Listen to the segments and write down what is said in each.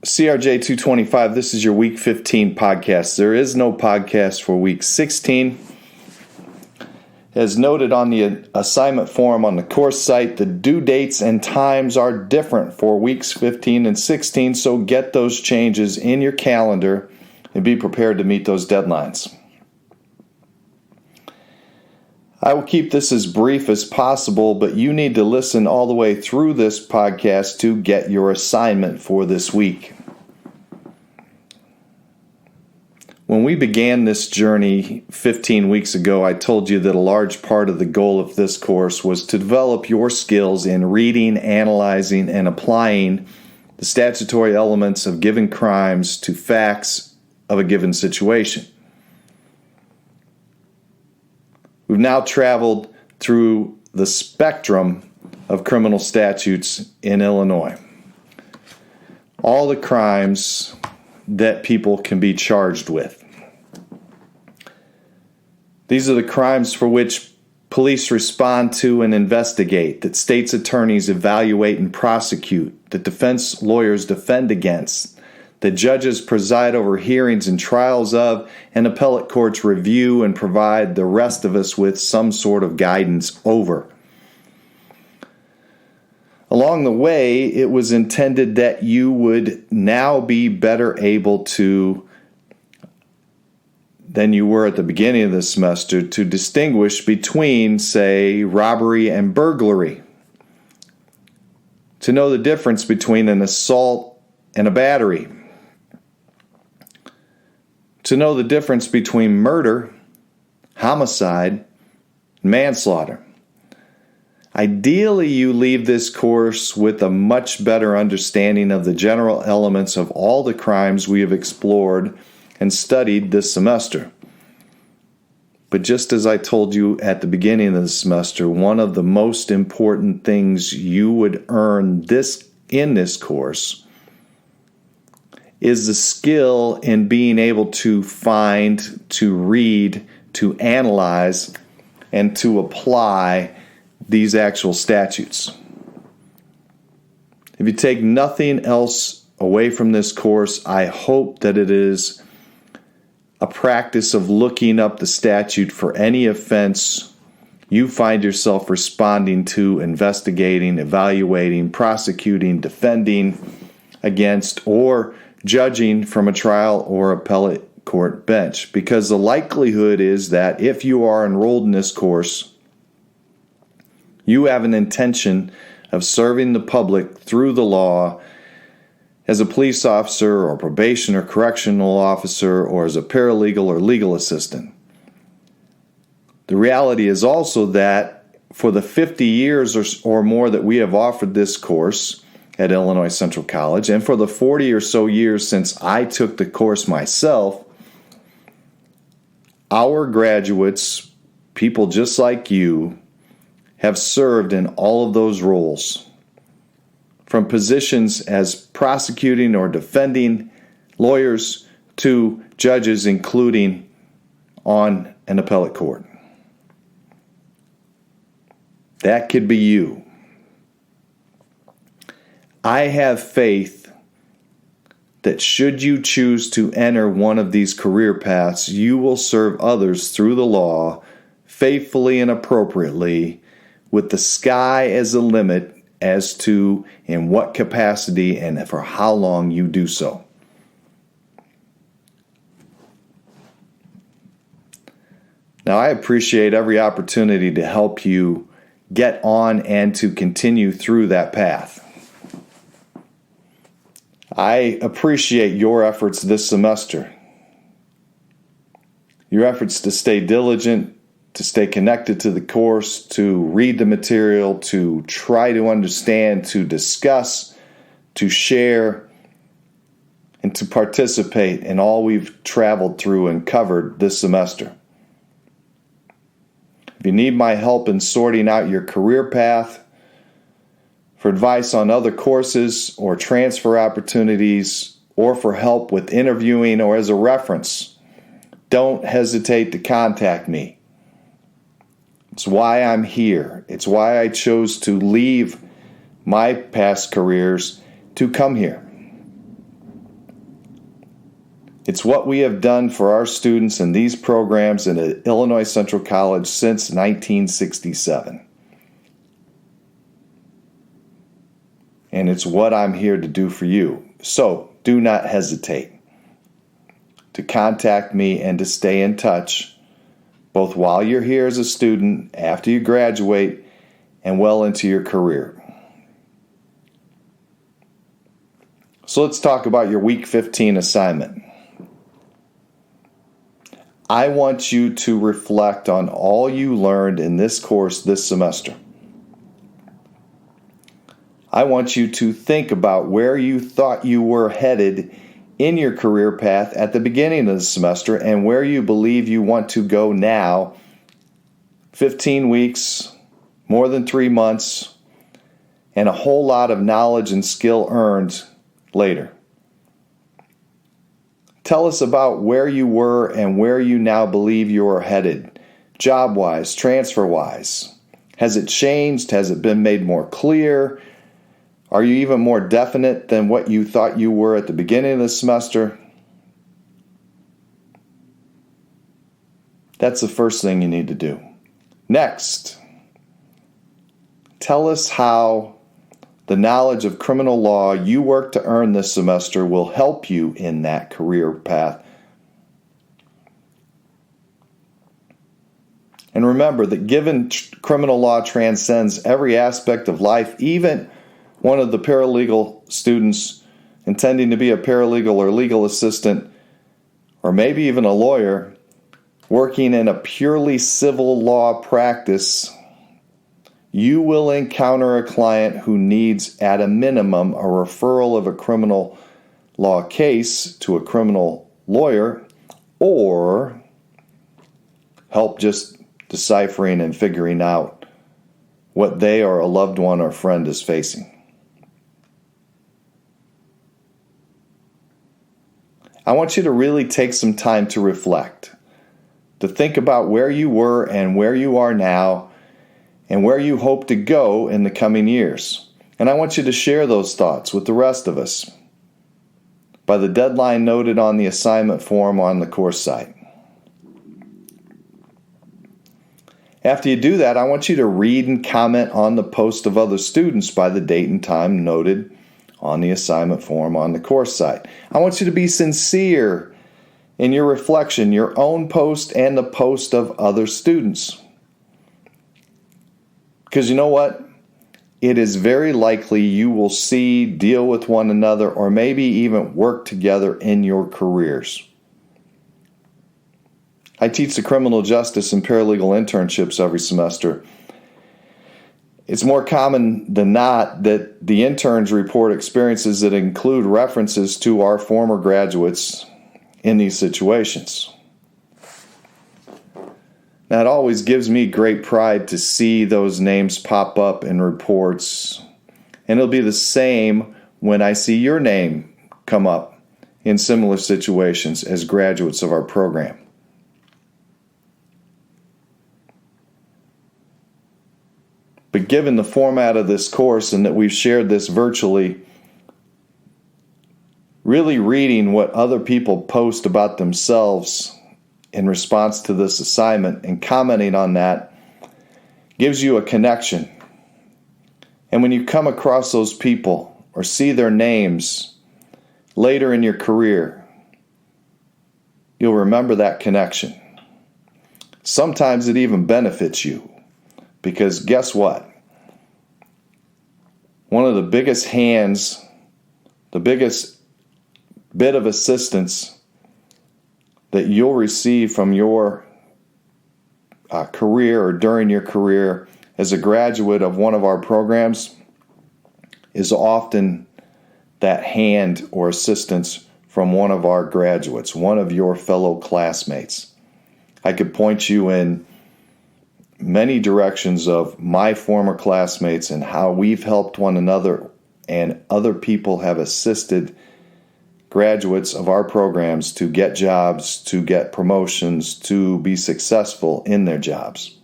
CRJ 225, this is your Week 15 podcast. There is no podcast for Week 16. As noted on the assignment form on the course site, the due dates and times are different for Weeks 15 and 16, so get those changes in your calendar and be prepared to meet those deadlines. I will keep this as brief as possible, but you need to listen all the way through this podcast to get your assignment for this week. When we began this journey 15 weeks ago, I told you that a large part of the goal of this course was to develop your skills in reading, analyzing, and applying the statutory elements of given crimes to facts of a given situation. We've now traveled through the spectrum of criminal statutes in Illinois. All the crimes that people can be charged with. These are the crimes for which police respond to and investigate, that state's attorneys evaluate and prosecute, that defense lawyers defend against, that judges preside over hearings and trials of, and appellate courts review and provide the rest of us with some sort of guidance over. Along the way, it was intended that you would now be better able to, than you were at the beginning of the semester, to distinguish between, say, robbery and burglary. To know the difference between an assault and a battery. To know the difference between murder, homicide, and manslaughter. Ideally, you leave this course with a much better understanding of the general elements of all the crimes we have explored and studied this semester. But just as I told you at the beginning of the semester, one of the most important things you would earn in this course is the skill in being able to find, to read, to analyze, and to apply these actual statutes. If you take nothing else away from this course, I hope that it is a practice of looking up the statute for any offense you find yourself responding to, investigating, evaluating, prosecuting, defending against, or judging from a trial or appellate court bench. Because the likelihood is that if you are enrolled in this course, you have an intention of serving the public through the law as a police officer or probation or correctional officer or as a paralegal or legal assistant. The reality is also that for the 50 years or more that we have offered this course at Illinois Central College, and for the 40 or so years since I took the course myself, our graduates, people just like you, have served in all of those roles, from positions as prosecuting or defending lawyers to judges, including on an appellate court. That could be you. I have faith that should you choose to enter one of these career paths, you will serve others through the law faithfully and appropriately, with the sky as a limit as to in what capacity and for how long you do so. Now, I appreciate every opportunity to help you get on and to continue through that path. I appreciate your efforts this semester. Your efforts to stay diligent, to stay connected to the course, to read the material, to try to understand, to discuss, to share, and to participate in all we've traveled through and covered this semester. If you need my help in sorting out your career path, for advice on other courses or transfer opportunities, or for help with interviewing or as a reference, don't hesitate to contact me. It's why I'm here. It's why I chose to leave my past careers to come here. It's what we have done for our students in these programs in Illinois Central College since 1967. And it's what I'm here to do for you. So do not hesitate to contact me and to stay in touch, both while you're here as a student, after you graduate, and well into your career. So let's talk about your Week 15 assignment. I want you to reflect on all you learned in this course this semester. I want you to think about where you thought you were headed in your career path at the beginning of the semester and where you believe you want to go now, 15 weeks, more than 3 months, and a whole lot of knowledge and skill earned later. Tell us about where you were and where you now believe you are headed, job-wise, transfer-wise. Has it changed? Has it been made more clear? Are you even more definite than what you thought you were at the beginning of the semester? That's the first thing you need to do. Next, tell us how the knowledge of criminal law you work to earn this semester will help you in that career path. And remember that given criminal law transcends every aspect of life, even one of the paralegal students intending to be a paralegal or legal assistant, or maybe even a lawyer, working in a purely civil law practice, you will encounter a client who needs, at a minimum, a referral of a criminal law case to a criminal lawyer, or help just deciphering and figuring out what they or a loved one or friend is facing. I want you to really take some time to reflect, to think about where you were and where you are now, and where you hope to go in the coming years. And I want you to share those thoughts with the rest of us by the deadline noted on the assignment form on the course site. After you do that, I want you to read and comment on the post of other students by the date and time noted on the assignment form on the course site. I want you to be sincere in your reflection, your own post and the post of other students. Because you know what? It is very likely you will see, deal with one another, or maybe even work together in your careers. I teach the criminal justice and paralegal internships every semester. It's more common than not that the interns report experiences that include references to our former graduates in these situations. Now, it always gives me great pride to see those names pop up in reports. And it'll be the same when I see your name come up in similar situations as graduates of our program. But given the format of this course and that we've shared this virtually, really reading what other people post about themselves in response to this assignment and commenting on that gives you a connection. And when you come across those people or see their names later in your career, you'll remember that connection. Sometimes it even benefits you because guess what? One of the biggest hands, the biggest bit of assistance that you'll receive from your career or during your career as a graduate of one of our programs is often that hand or assistance from one of our graduates, one of your fellow classmates. I could point you in many directions of my former classmates and how we've helped one another and other people have assisted graduates of our programs to get jobs, to get promotions, to be successful in their jobs.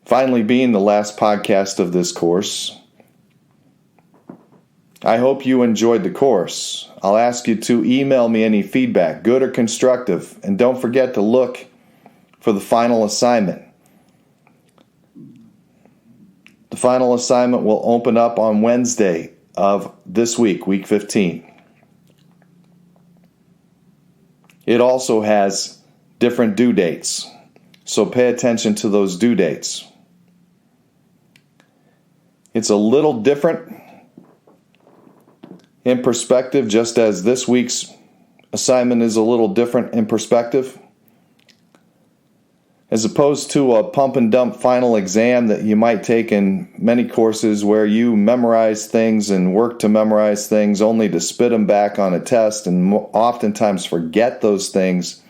Finally, being the last podcast of this course, I hope you enjoyed the course. I'll ask you to email me any feedback, good or constructive, and don't forget to look for the final assignment. The final assignment will open up on Wednesday of this week, week 15. It also has different due dates, so pay attention to those due dates. It's a little different in perspective, just as this week's assignment is a little different in perspective. As opposed to a pump and dump final exam that you might take in many courses where you memorize things and work to memorize things only to spit them back on a test and oftentimes forget those things,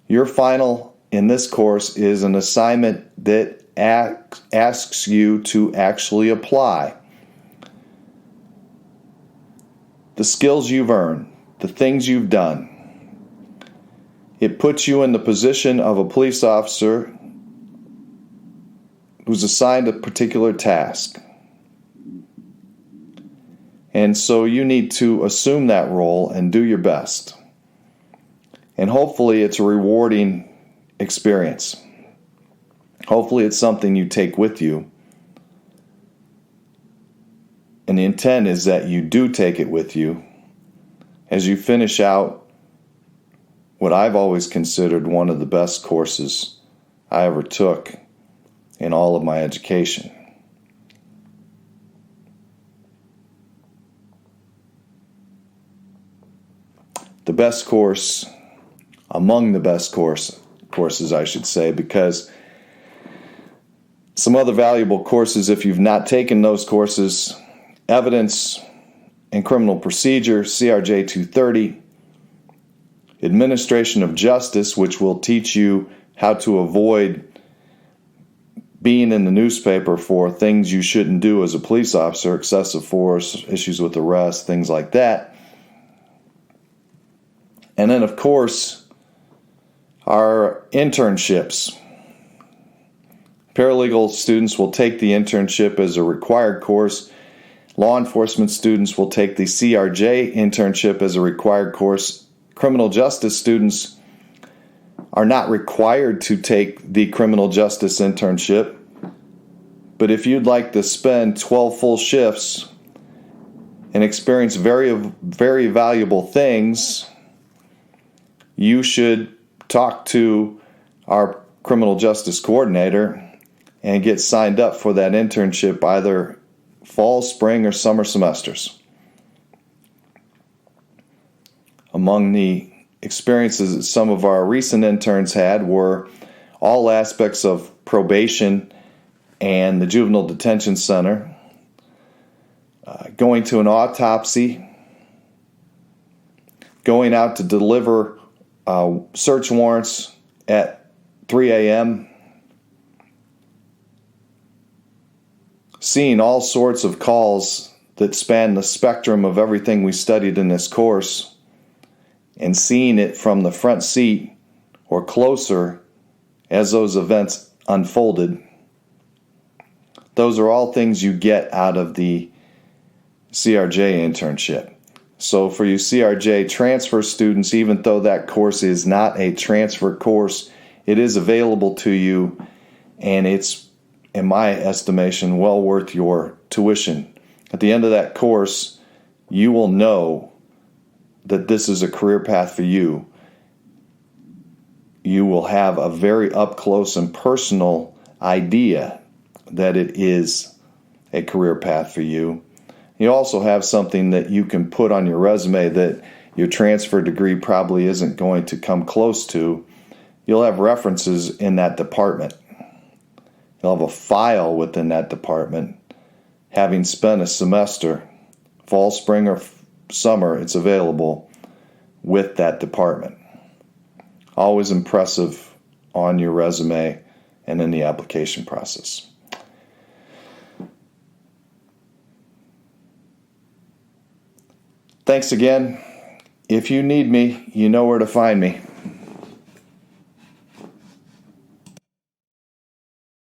your final in this course is an assignment that asks you to actually apply the skills you've earned, the things you've done. It puts you in the position of a police officer who's assigned a particular task. And so you need to assume that role and do your best. And hopefully it's a rewarding experience. Hopefully it's something you take with you. And the intent is that you do take it with you as you finish out what I've always considered one of the best courses I ever took in all of my education. The best course, among the best courses I should say, because some other valuable courses, if you've not taken those courses, Evidence and Criminal Procedure, CRJ 230, Administration of Justice, which will teach you how to avoid being in the newspaper for things you shouldn't do as a police officer, excessive force, issues with arrest, things like that. And then, of course, our internships. Paralegal students will take the internship as a required course. Law enforcement students will take the CRJ internship as a required course. Criminal justice students are not required to take the criminal justice internship, but if you'd like to spend 12 full shifts and experience very, very valuable things, you should talk to our criminal justice coordinator and get signed up for that internship either fall, spring, or summer semesters. Among the experiences that some of our recent interns had were all aspects of probation and the juvenile detention center, going to an autopsy, going out to deliver search warrants at 3 a.m., seeing all sorts of calls that span the spectrum of everything we studied in this course, and seeing it from the front seat or closer as those events unfolded. Those are all things you get out of the CRJ internship. So for you CRJ transfer students, even though that course is not a transfer course, it is available to you, and it's, in my estimation, well worth your tuition. At the end of that course, you will know that this is a career path for you. You will have a very up close and personal idea that it is a career path for you. You also have something that you can put on your resume that your transfer degree probably isn't going to come close to. You'll have references in that department. You'll have a file within that department. Having spent a semester, fall, spring, or summer, it's available with that department. Always impressive on your resume and in the application process. Thanks again. If you need me, you know where to find me.